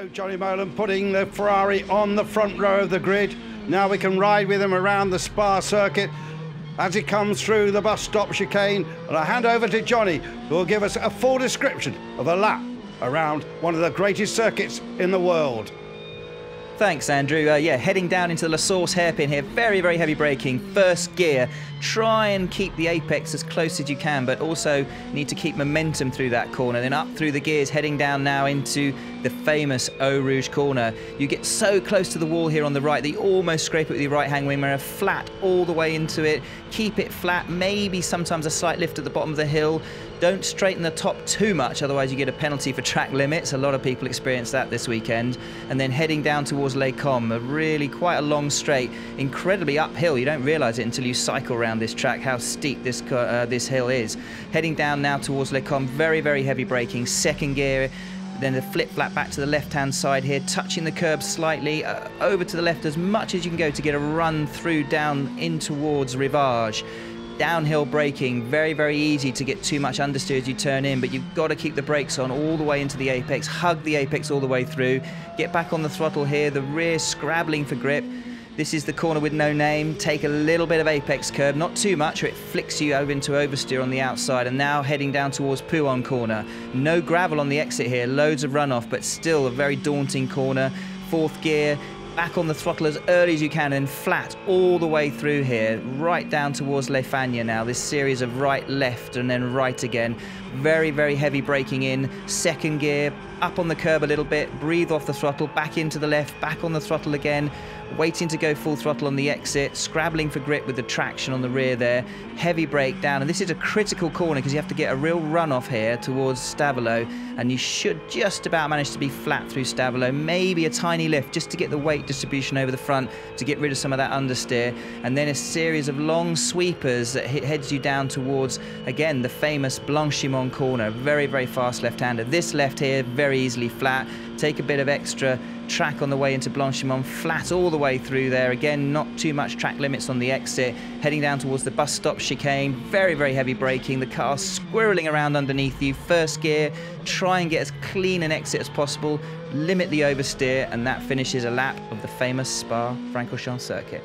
So Johnny Mowlem putting the Ferrari on the front row of the grid. Now we can ride with him around the Spa circuit as he comes through the bus stop chicane. And I hand over to Johnny, who will give us a full description of a lap around one of the greatest circuits in the world. Thanks, Andrew. Yeah, heading down into the La Source hairpin here. Very, very heavy braking. First gear. Try and keep the apex as close as you can, but also need to keep momentum through that corner. Then up through the gears, heading down now into the famous Eau Rouge corner. You get so close to the wall here on the right that you almost scrape it with your right-hand wing mirror, flat all the way into it. Keep it flat, maybe sometimes a slight lift at the bottom of the hill. Don't straighten the top too much, otherwise you get a penalty for track limits. A lot of people experience that this weekend. And then heading down towards Les Combes, really quite a long straight, incredibly uphill. You don't realise it until you cycle around this track, how steep this hill is. Heading down now towards Les Combes, very, very heavy braking, second gear. Then the flip-flap back to the left-hand side here, touching the curb slightly, over to the left as much as you can go to get a run through down in towards Rivage. Downhill braking, very, very easy to get too much understeer as you turn in, but you've got to keep the brakes on all the way into the apex, hug the apex all the way through, get back on the throttle here, the rear scrabbling for grip. This is the corner with no name. Take a little bit of apex curb, not too much, or it flicks you over into oversteer on the outside. And now heading down towards Pouhon corner. No gravel on the exit here, loads of runoff, but still a very daunting corner. Fourth gear, back on the throttle as early as you can and flat all the way through here, right down towards Les Fagnes now. This series of right, left, and then right again. Very, very heavy braking in. Second gear, up on the curb a little bit, breathe off the throttle, back into the left, back on the throttle again, waiting to go full throttle on the exit, scrabbling for grip with the traction on the rear there, heavy brake down, and this is a critical corner because you have to get a real runoff here towards Stavelot, and you should just about manage to be flat through Stavelot, maybe a tiny lift just to get the weight distribution over the front to get rid of some of that understeer, and then a series of long sweepers that heads you down towards, again, the famous Blanchimont corner, very, very fast left-hander. This left here, very easily flat, take a bit of extra track on the way into Blanchimont, flat all the way through there, again not too much track limits on the exit, heading down towards the bus stop chicane, very, very heavy braking, the car squirreling around underneath you, first gear, try and get as clean an exit as possible, limit the oversteer, and that finishes a lap of the famous Spa-Francorchamps circuit.